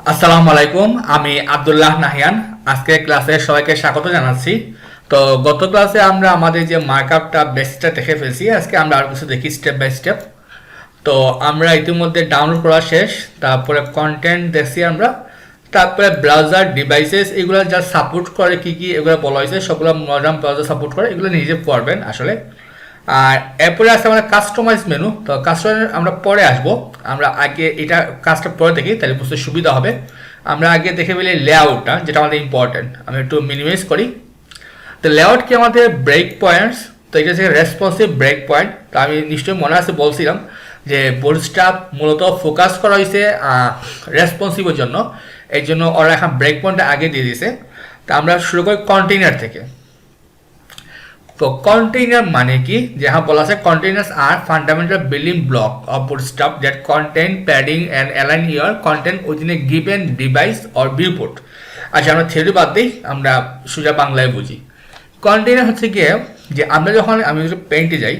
আসসালামু আলাইকুম, আমি আব্দুল্লাহ নাহিয়ান। আজকে ক্লাসে সবাইকে স্বাগত জানাচ্ছি। তো গত ক্লাসে আমরা আমাদের যে মার্কআপটা বেসিকটা দেখে ফেলছি। আজকে আমরা আরো কিছু দেখি স্টেপ বাই স্টেপ। তো আমরা ইতিমধ্যে ডাউনলোড করা শেষ, তারপরে কন্টেন্ট দেখছি আমরা, তারপরে ব্রাউজার ডিভাইসেস এগুলো যা সাপোর্ট করে কি কি এগুলো বলা হয়েছে, সবগুলো মডার্ন ব্রাউজার সাপোর্ট করে, এগুলো নিজে পড়বেন আসলে। আর এরপরে আছে আমাদের কাস্টমাইজ মেনু। তো কাস্টমাইজ আমরা পরে আসবো, আমরা আগে এটা কাজটা পরে দেখি, তাহলে বুঝতে সুবিধা হবে। আমরা আগে দেখে ফেলি লেআউটটা, যেটা আমাদের ইম্পর্টেন্ট। আমি একটু মিনিমাইজ করি। তো লেআউট কি আমাদের ব্রেক পয়েন্টস, তো এটা হচ্ছে রেসপন্সিভ ব্রেক পয়েন্ট। তো আমি নিশ্চয়ই মনে আছে বলছিলাম যে বুটস্ট্র্যাপ মূলত ফোকাস করা হয়েছে রেসপন্সিভের জন্য, এই জন্য ওরা এখন ব্রেক পয়েন্টটা আগে দিয়ে দিয়েছে। তো আমরা শুরু করি কন্টেইনার থেকে। তো কন্টেইনার মানে কি, যাহা বলা আছে কন্টেইনার্স আর fundamental building block of Bootstrap that contain padding and align your content within a given device or viewport. আচ্ছা, আমরা থিওরি বাদ দিই, আমরা সোজা বাংলায় বুঝি। কন্টেইনার হচ্ছে গিয়ে যে আমরা যখন আমি যদি পেইন্টে যাই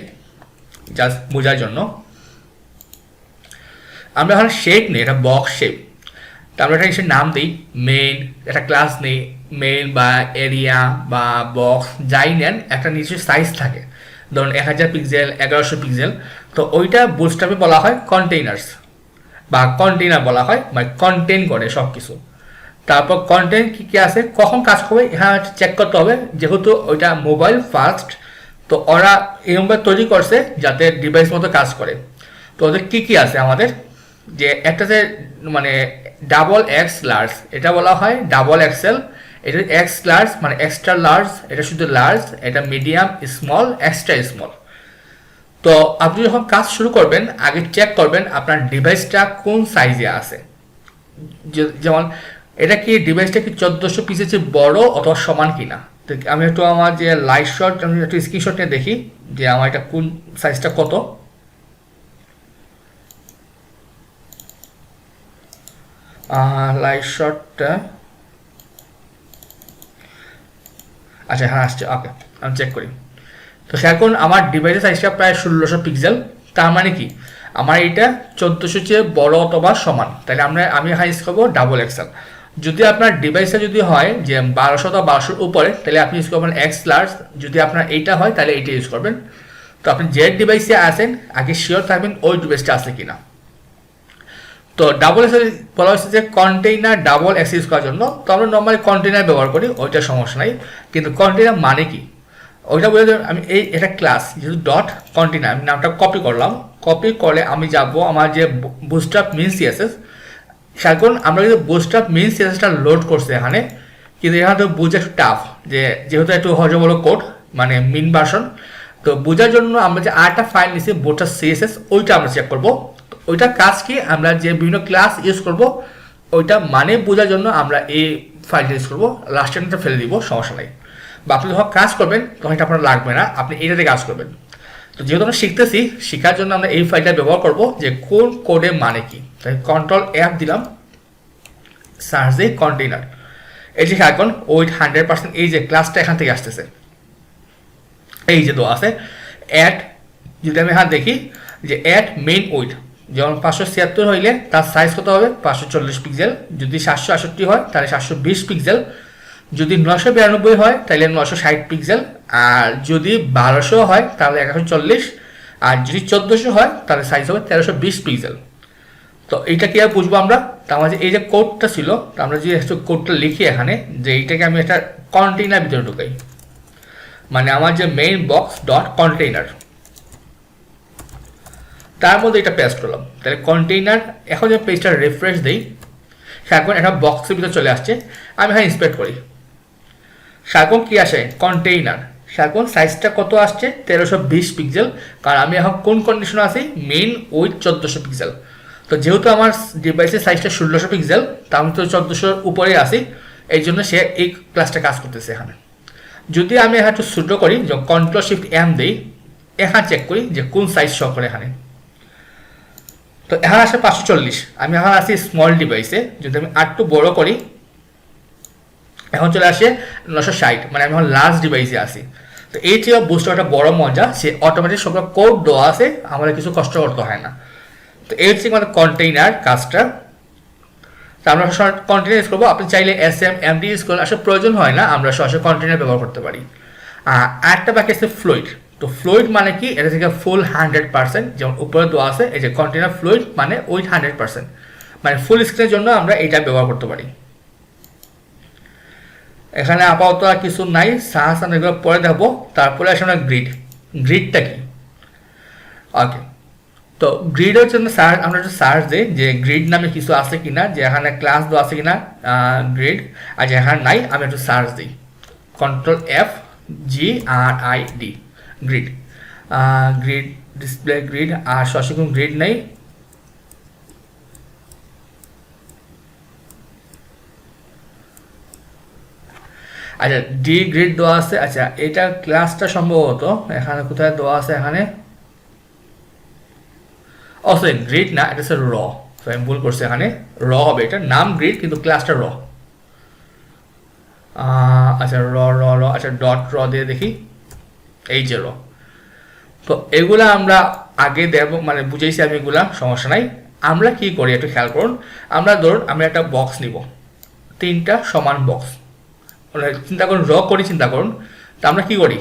জাস্ট বোঝার জন্য, আমরা যখন শেপ নিই, এটা বক্স শেপ, তো আমরা একটা নাম দিই মেইন, একটা ক্লাস নেই মেইন বা এরিয়া বা বক্স যাই নেন, একটা নিচে সাইজ থাকে, ধরুন 1000 পিক্সেল 1100 পিক্সেল। তো ওইটা বুটস্ট্র্যাপে বলা হয় কন্টেইনার্স বা কন্টেইনার বলা হয়, মানে কন্টেইন করে সব কিছু। তারপর কন্টেন্ট কী কী আছে, কখন কাজ করবে এখানে চেক করতে হবে, যেহেতু ওইটা মোবাইল ফার্স্ট। তো ওরা এরকমভাবে তৈরি করছে যাতে ডিভাইস মতো কাজ করে। তো ওদের কী কী আছে আমাদের, যে একটাতে মানে ডাবল এক্স লার্জ, এটা বলা হয় ডাবল এক্সেল। এটা এক্স লার্জ মানে এক্সট্রা লার্জ, এটা শুধু লার্জ। এটা মিডিয়াম, স্মল, এক্সট্রা স্মল। তো আপনি যখন কাজ শুরু করবেন আগে চেক করবেন আপনার ডিভাইসটা কোন সাইজে আছে। যেমন এটা কি ডিভাইসটা কি 1400 পিসের চেয়ে বড় অথবা সমান কিনা। তো আমি একটু আমার যে লাইট শট, আমি একটু স্ক্রিনশট নিয়ে দেখি যে আমার এটা কোন সাইজটা কত। লাইট শটটা, আচ্ছা হ্যাঁ আসছে, ওকে আমি চেক করি। তো এখন আমার ডিভাইসের সাইজটা প্রায় 1600 পিক্সেল। তার মানে কি আমার এইটা 1400 চেয়ে বড় অথবা সমান, তাহলে আমি এখানে ইউজ করবো ডাবল এক্সেল। যদি আপনার ডিভাইসটা যদি হয় যে 1200 অথবা 1200 উপরে, তাহলে আপনি ইউজ করবেন এক্স লার্জ। যদি আপনার এইটা হয় তাহলে এইটা ইউজ করবেন। তো আপনি যে ডিভাইসে আসেন আগে শিওর থাকবেন ওই ডিভাইসটা আছে কিনা। তো ডাবল এক্স বলা হচ্ছে যে কন্টেইনার ডাবল এক্স ইউজ করার জন্য। তো আমরা নর্মালি কন্টেইনার ব্যবহার করি, ওইটা সমস্যা নাই। কিন্তু কন্টেইনার মানে কি ওইটা বলে আমি এটা ক্লাস যেহেতু ডট কন্টেইনার, আমি নামটা কপি করলাম। কপি করে আমি যাব আমার যে বুটস্ট্র্যাপ মিন সিএসএস। এখন আমরা যদি বুটস্ট্র্যাপ মিন সিএসএসটা লোড করছি এখানে, কিন্তু এখানে তো বুঝে একটু টাফ, যে যেহেতু একটু হজবল কোড মানে মিন ভার্সন। তো বোঝার জন্য আমরা যে আরেকটা ফাইল নিছি বুটস্ট্র্যাপ সিএসএস, ওইটা আমরা চেক করবো। ওইটা কাজ কি, আমরা যে বিভিন্ন ক্লাস ইউজ করব ওইটা মানে বোঝার জন্য আমরা এই ফাইলটা ইউজ করবো। লাস্টটা ফেলে দিব, সমস্যা নাই। বা আপনি যখন কাজ করবেন তখন এটা আপনার লাগবে না, আপনি এটাতে কাজ করবেন। তো যেহেতু আমরা শিখতেছি, শেখার জন্য আমরা এই ফাইলটা ব্যবহার করব যে কোন কোডে মানে কি। তাই কন্ট্রোল F দিলাম, সার্চ দিই কন্টেইনার। এই যে এখন ওইট 100% এই যে ক্লাসটা এখান থেকে আসতেছে, এই যে দেওয়া আছে অ্যাড। যদি আমি এখানে দেখি যে অ্যাড মেইন উইড, যেমন 576 হইলে তার সাইজ কত হবে 540 পিক্সেল। যদি 768 হয় তাহলে 720 পিক্সেল। যদি 992 হয় তাহলে 960 পিক্সেল। আর যদি 1200 হয় তাহলে 140। আর যদি 1400 হয় তাহলে সাইজ হবে 1320 পিক্সেল। তো এইটা কি আর বুঝবো আমরা, তার মাঝে এই যে কোডটা ছিল, তো আমরা যদি কোডটা লিখি এখানে যে এইটাকে আমি একটা কন্টেইনার ভিতরে ঢুকাই, মানে আমার যে মেইন বক্স ডট কন্টেইনার, তার মধ্যে এটা পেস্ট করলাম। তাহলে কন্টেইনার, এখন যে পেজটা রিফ্রেশ দিই, এখন একটা বক্সের ভিতরে চলে আসছে। আমি এখানে ইন্সপেক্ট করি, এখন কি আসে কন্টেইনার। এখন সাইজটা কত আসছে 1320 পিক্সেল। কারণ আমি এখন কোন কন্ডিশনে আছি, মেইন উইথ 1400 পিক্সেল। তো যেহেতু আমার ডিভাইসের সাইজটা 1600 পিক্সেল, তা আমি তো 1400 উপরেই আসি, এই জন্য সে এই ক্লাসটা কাজ করতেছে এখানে। যদি আমি এখানে একটু ছোটো করি, যখন কন্ট্রোল শিফট M দিই, এখানে চেক করি যে কোন সাইজ শো করে এখানে। তো এখানে আসে 540, আমি এখন আছি স্মল ডিভাইসে। যদি আমি আরেকটু বড় করি, এখন চলে আসে 960, মানে আমি এখন লার্জ ডিভাইসে আসি। তো এই ছিল বুস্টার একটা বড় মজা, সে অটোমেটিক সব কোড দেওয়া আছে, আমাদের কিছু কষ্ট করতে হয় না। তো এই হচ্ছে আমাদের কন্টেইনার কাজটা। আমরা কন্টেনার ইউজ করবো। আপনি চাইলে এমডি ইউজ করলে আসলে প্রয়োজন হয় না, আমরা সরাসরি কন্টেনার ব্যবহার করতে পারি। আরেকটা বাকি আছে ফ্লুইড। তো ফ্লুইড মানে কি, এটা থেকে ফুল 100%, যেমন উপরে দেওয়া আছে এই যে কন্টেনার ফ্লুইড মানে উইথ 100%, মানে ফুল স্ক্রিনের জন্য আমরা এটা ব্যবহার করতে পারি। এখানে আপাতত আর কিছু নাই, সাহস আমরা এগুলো পরে দেখবো। তারপরে আসে আমরা গ্রিডটা কি। ওকে, তো গ্রিডের জন্য আমরা একটু সার্চ দিই যে গ্রিড নামে কিছু আছে কিনা, যে এখানে ক্লাস দেওয়া আছে কিনা গ্রিড, আর যে এখানে নাই আমি একটু সার্চ দিই, Ctrl+F+GRID grid. Grid display grid, আর সঠিক গ্রিড নেই। আচ্ছা, ডি গ্রিড দেওয়া আছে। আচ্ছা, এটা ক্লাসটা সম্ভবত এখানে কোথায় দেওয়া আছে, এখানে সরি গ্রিড না, এটা হচ্ছে র। আমি ভুল করছি, এখানে র হবে, এটা নাম গ্রিড কিন্তু ক্লাসটা র। আচ্ছা র র র আচ্ছা ডট র দিয়ে দেখি, এই যে র। তো এগুলা আমরা আগে দেব, মানে বুঝেছি আমি এগুলা, সমস্যা নাই। আমরা কি করি একটু খেয়াল করুন। আমরা ধরুন আমি একটা বক্স নিব, 3টা সমান বক্স, চিন্তা করুন র করি, চিন্তা করুন। তো আমরা কি করি,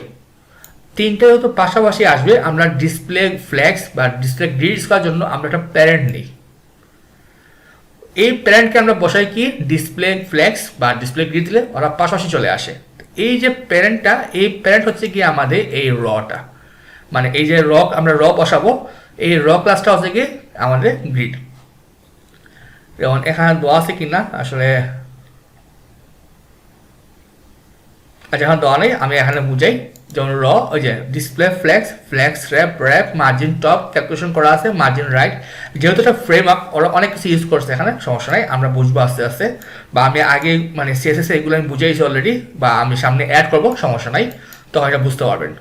3টা যত পাশাপাশি আসবে, আমরা ডিসপ্লে ফ্ল্যাক্স বা ডিসপ্লে গ্রিডস করার জন্য আমরা একটা প্যারেন্ট নিই। এই প্যারেন্টকে আমরা বসাই কি ডিসপ্লে ফ্ল্যাক্স বা ডিসপ্লে গ্রিড দিলে ওরা পাশাপাশি চলে আসে। এই যে প্যারেন্টটা, এই প্যারেন্ট হচ্ছে কি আমাদের এই রটা, মানে এই যে আমরা র বসাবো, এই র ক্লাসটা হচ্ছে কি আমাদের গ্রিড। যেমন এখানে দেওয়া আছে কিনা আসলে, আচ্ছা এখানে দেওয়া নেই, আমি এখানে বুঝাই। যেমন র, ওই যে display flex wrap margin top calculation করা আছে, মার্জিন রাইট। যেহেতু এটা ফ্রেম আপ, ওরা অনেক কিছু ইউজ করছে এখানে, সমস্যা নাই, আমরা বুঝবো আস্তে আস্তে। বা আমি আগে মানে সিএসএস এগুলো আমি বুঝাইছি অলরেডি, বা আমি সামনে অ্যাড করবো, সমস্যা নাই, তখন এটা বুঝতে পারবেন।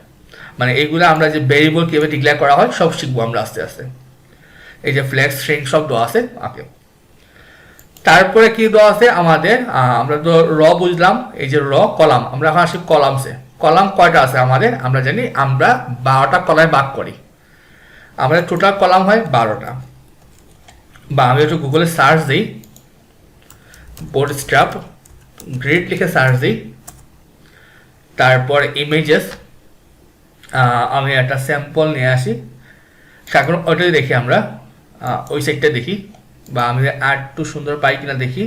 মানে এইগুলো আমরা যে ভেরিয়েবল কীভাবে ডিক্লেয়ার করা হয় সব শিখবো আমরা আস্তে আস্তে। এই যে ফ্ল্যাক্স স্ট্রিং সব দেওয়া আছে। ওকে, তারপরে কি দেওয়া আছে আমাদের, আমরা তো র বুঝলাম, এই যে র কলাম, আমরা এখন আসি কলামসে। কলাম কয়টা আছে আমাদের, আমরা জানি আমরা 12টা কলামে ভাগ করি, আমাদের টোটাল কলাম হয় 12টা। বা আমি একটু গুগলে সার্চ দিই, বোটস্ট্র্যাপ গ্রিড লিখে সার্চ দিই, তারপর ইমেজেস, আমি একটা স্যাম্পল নিয়ে আসি, এখন ওইটাই দেখি আমরা, ওই সাইডটা দেখি, বা আমি আর একটু সুন্দর পাই কিনা দেখি।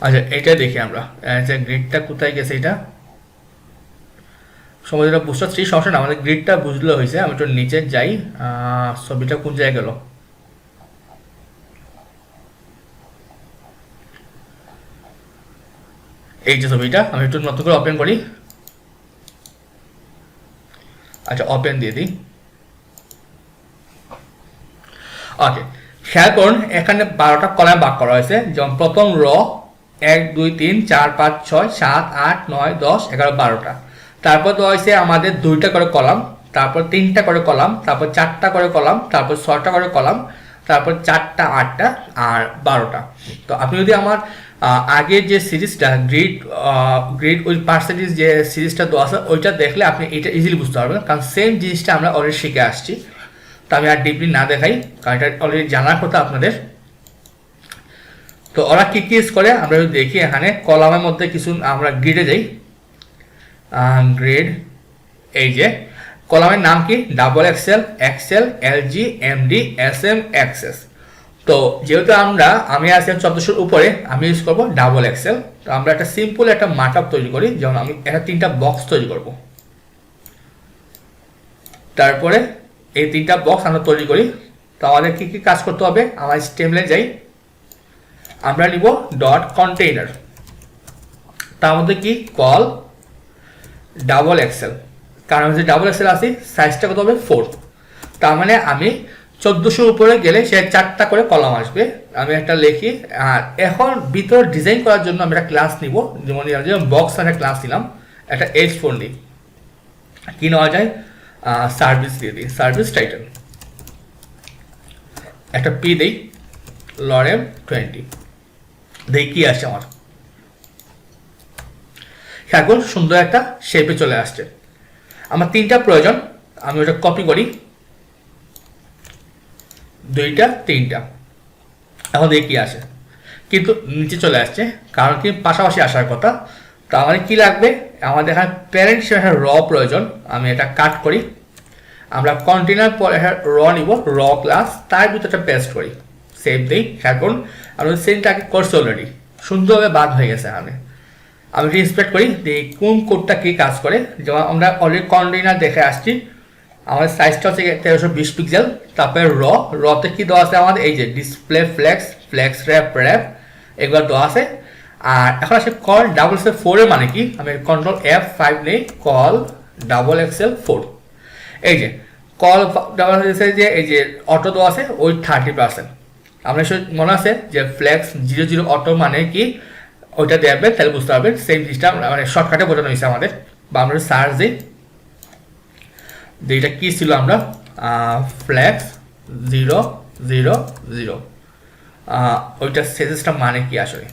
আচ্ছা এটা দেখি আমরা, যে গ্রিডটা কোথায় গেছে, এটা সময় যেটা বুঝতে পারছি, সমস্যা না, আমাদের গ্রিডটা বুঝলে হয়েছে। আমি একটু নিচে যাই, ছবিটা কোন জায়গায় গেল, এই যে ছবিটা, আমি একটু নতুন করে ওপেন করি। আচ্ছা ওপেন দিয়ে দিই। ওকে, খেয়াল করুন এখানে 12টা কলাম ভাগ করা হয়েছে। যেমন প্রথম র 1 2 3 4 5 6 7 8 9 10 11 12টা। তারপর দেওয়া হয়েছে আমাদের 2টা করে কলাম, তারপর 3টা করে কলাম, তারপর 4টা করে কলাম, তারপর 6টা করে কলাম, তারপর 4টা 8টা আর 12টা। তো আপনি যদি আমার আগের যে সিরিজটা গ্রিড ওই পার্সেন্টেজ যে সিরিজটা দেওয়া আছে ওইটা দেখলে আপনি এটা ইজিলি বুঝতে পারবেন, কারণ সেম জিনিসটা আমরা অলরেডি শিখে আসছি। তো আমি আর ডিপলি না দেখাই, কারণ এটা অলরেডি জানার কথা আপনাদের। তো ওরা কি কি ইউজ করে আমরা যদি দেখি, এখানে কলামের মধ্যে কিছু আমরা গ্রিডে যাই, গ্রিড, এই যে কলামের নাম কি, double XL, LG, MD, SM, XS. তো যেহেতু আমি আছি 1400 উপরে, আমি ইউজ করবো ডাবল এক্সেল। তো আমরা একটা সিম্পল একটা মার্কআপ তৈরি করি, যেমন আমি একটা 3টা বক্স তৈরি করব। তারপরে এই 3টা বক্স আমরা তৈরি করি। তো আমাদের কি কি কাজ করতে হবে, আমার স্টেমলে যাই, আমরা নিব ডট কন্টেইনার, তার মধ্যে কি কল ডাবল এক্সেল, কারণ যে ডাবল এক্সেল আছে সাইজটা কত হবে 4। তার মানে আমি 1400 উপরে গেলে সে 4টা করে কলাম আসবে। আমি একটা লিখি, আর এখন ভিতর ডিজাইন করার জন্য আমি একটা ক্লাস নিব, যেমন বক্স একটা ক্লাস নিলাম, একটা H4 নিই, কি নেওয়া যায়, সার্ভিস দিয়ে দিই, সার্ভিস টাইটেল, একটা পি দিই, লরেম 20, দেখি কি আসে আমার। এখন সুন্দর একটা শেপে চলে আসছে। আমার 3টা প্রয়োজন, আমি ওটা কপি করি, 2টা 3টা। এখন দেখি কি আসে, কিন্তু নিচে চলে আসছে, কারণ কি পাশাপাশি আসার কথা। তো আমাদের কি লাগবে, আমাদের এখানে প্যারেন্ট হিসেবে একটা র প্রয়োজন। আমি এটা কাট করি, আমরা কন্টেনার পরে র নিব, র ক্লাস, তার ভিতরটা পেস্ট করি, সেভ দিই। এখন আমাদের সেন্টটাকে করছে অলরেডি, সুন্দরভাবে বাদ হয়ে গেছে। আমি ইন্সপেক্ট করি যে কোন কোডটা কি কাজ করে। যেমন আমরা অলরেডি কন্টেনার দেখে আসছি, আমাদের সাইজটা হচ্ছে 1320 পিক্সেল। তারপরে রতে কি দেওয়া আছে আমাদের, এই যে ডিসপ্লে ফ্লেক্স র্যাপ এগুলো দেওয়া আছে। আর এখন আসে কল ডাবল এক্সেল 4 এর মানে কি, আমি কন্ট্রোল F5 নেই, কল ডাবল এক্সেল 4। এই যে কল ডাবল এক্সেল যে এই যে অটো দেওয়া আছে ওই 30%। আপনার মনে আছে যে ফ্লেক্স 00 অটো মানে কি, ওইটা দেবে, তাহলে বুঝতে পারবেন। সেম জিনিসটা মানে শর্টকাটে বোঝানো হয়েছে আমাদের। বা আমরা সার্চ দিই, যেটা কি ছিল, আমরা ফ্লেক্স 000, ওইটা সেজেসটা মানে কি আসলে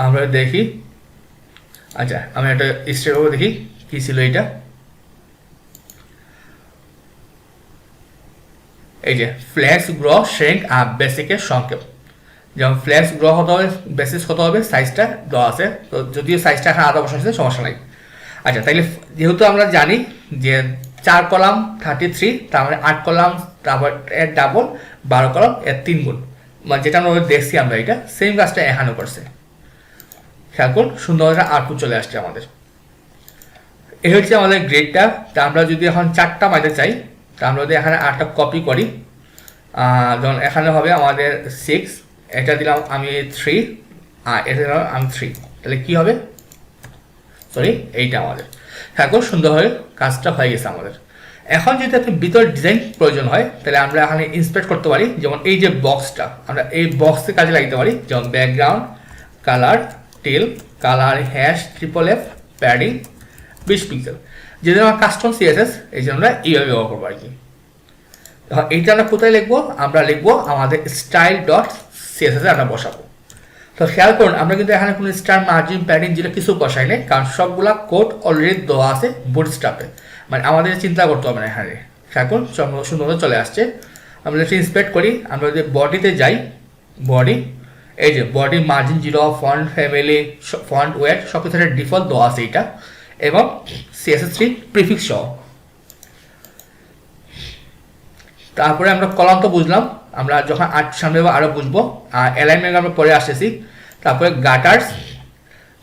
আমরা দেখি। আচ্ছা, আমি একটা স্টেপ দেখি কি ছিল এটা। এই যে ফ্লেক্স গ্রো শ্রিঙ্ক আর বেসিকের সংক্ষেপ। যেমন ফ্লেক্স গ্রো হতে হবে, বেসিস হতে হবে, সাইজটা দেওয়া আছে। তো যদিও সাইজটা এখানে আলাদা বসানো আছে, সমস্যা নাই। আচ্ছা, তাইলে যেহেতু আমরা জানি যে 4 কলাম 33, তার মানে 8 কলাম, তারপর এর ডাবল 12 কলাম, এর 3 গুণ, মানে যেটা আমরা দেখছি আমরা, এটা সেম কাজটা এখানে করছে। খেয়াল করুন, সুন্দর একটা আউটপুট চলে আসছে আমাদের। এই হচ্ছে আমাদের গ্রেডটা। তা আমরা যদি এখন 4টা মাইতে চাই, তা আমরা যদি এখানে 8টা কপি করি, যেমন এখানে হবে আমাদের 6, এটা দিলাম আমি 3, আর এটা দিলাম আমি 3, তাহলে কি হবে, সরি এইটা আমাদের। এখন সুন্দরভাবে কাজটা হয়ে গেছে আমাদের। এখন যদি আপনি ভিতর ডিজাইন প্রয়োজন হয়, তাহলে আমরা এখানে ইন্সপেক্ট করতে পারি। যেমন এই যে বক্সটা, আমরা এই বক্সে কাজে লাগাতে পারি। যেমন background colour till colour hash FFF padding 20 pixel, যেটা আমার কাস্টম CSS, এই জন্য আমরা এইভাবে ব্যবহার করবো আর কি। এইটা আমরা কোথায় লিখবো, আমরা লিখবো আমাদের style.css আমরা বসাবো। তো খেয়াল করুন, আমরা কিন্তু এখানে কোনো স্টার মার্জিন প্যাডিং যেটা কিছু বসাই নেই, কারণ সবগুলা কোড অলরেডি দেওয়া আছে বুটস্ট্র্যাপে, মানে আমাদের চিন্তা করতে হবে না এখানে। খেয়াল করুন, সুন্দর চলে আসছে। আমরা যদি ইন্সপেক্ট করি, আমরা যদি বডিতে যাই, বডি, এই যে body margin 0, font family, font wait সব কিছু ডিফল্ট দেওয়া আছে এইটা, এবং CSS3 প্রিফিক্স সহ। তারপরে আমরা কলাম তো বুঝলাম, আমরা যখন সামনে আরও বুঝবো। আর অ্যালাইনমেন্ট আমরা পরে আসতেছি। তারপরে গাটার্স,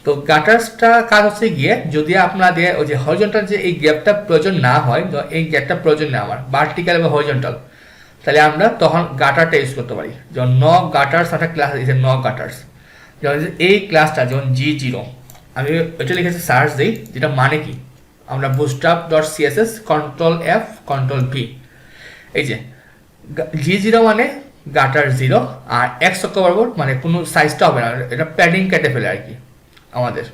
তো গাটার্সটা কাজ হচ্ছে গিয়ে, যদি আপনাদের ওই যে হরিজন্টাল যে এই গ্যাপটা প্রয়োজন না হয়, এই গ্যাপটা প্রয়োজন নেই আমার, ভার্টিক্যাল এবং হরিজন্টাল, তাহলে আমরা তখন গাটারটা ইউজ করতে পারি। যেমন গাটার্স একটা ক্লাস আছে, গাটার্স, যেমন এই ক্লাসটা যেমন G0, আমি এটা লিখেছি সার্চ দিই, যেটা মানে কি, আমরা bootstrap.css control F control V, এই যে G0 মানে গাটার 0, আর X অক্ষ বরাবর মানে কোনো সাইজটা হবে না, এটা প্যাডিং কেটে ফেলে আর কি আমাদের।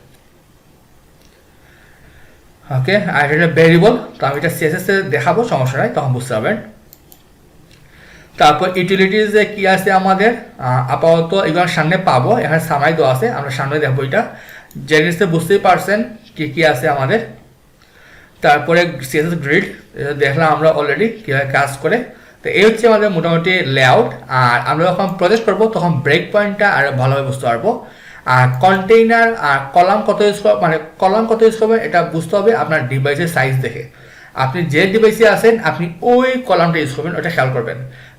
ওকে, আর এটা ভেরিয়েবল, তো আমি এটা CSS এ দেখাবো, সমস্যা নাই, তখন বুঝতে পারবেন। তারপর ইউটিলিটিসে কি আছে আমাদের, আপাতত এগুলোর সামনে পাবো, এখানে সামাই দেওয়া আছে, আমরা সামনে দেখবো। এটা জেনিসে বুঝতেই পারছেন কি কি আছে আমাদের। তারপরে CSS গ্রিড দেখলাম আমরা অলরেডি কীভাবে কাজ করে। তো এই হচ্ছে আমাদের মোটামুটি লেআউট। আর আমরা যখন প্রজেক্ট করবো, তখন ব্রেক পয়েন্টটা আরও ভালোভাবে বুঝতে পারবো। আর কন্টেইনার আর কলাম কত ইউজ মানে কলাম কত ইউজ করবেন, এটা বুঝতে হবে আপনার ডিভাইসের সাইজ দেখে। আপনি যে ডিভাইসে আছেন, আপনি ওই কলামটা ইউজ করবেন, ওটা খেয়াল করবেন।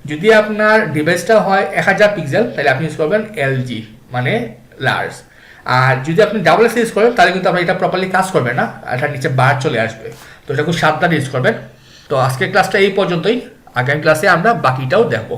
যদি আপনার ডিভাইসটা হয় 1000 পিক্সেল, তাহলে আপনি ইউজ করবেন LG মানে লার্জ। আর যদি আপনি ডাবল এক্স ইউজ করেন, তাহলে কিন্তু আপনার এটা প্রপারলি কাজ করবে না, এটা নিচে বার চলে আসবে। তো এটা খুব সাবধানে ইউজ করবেন। তো আজকের ক্লাসটা এই পর্যন্তই, আগামী ক্লাসে আমরা বাকিটাও দেখবো।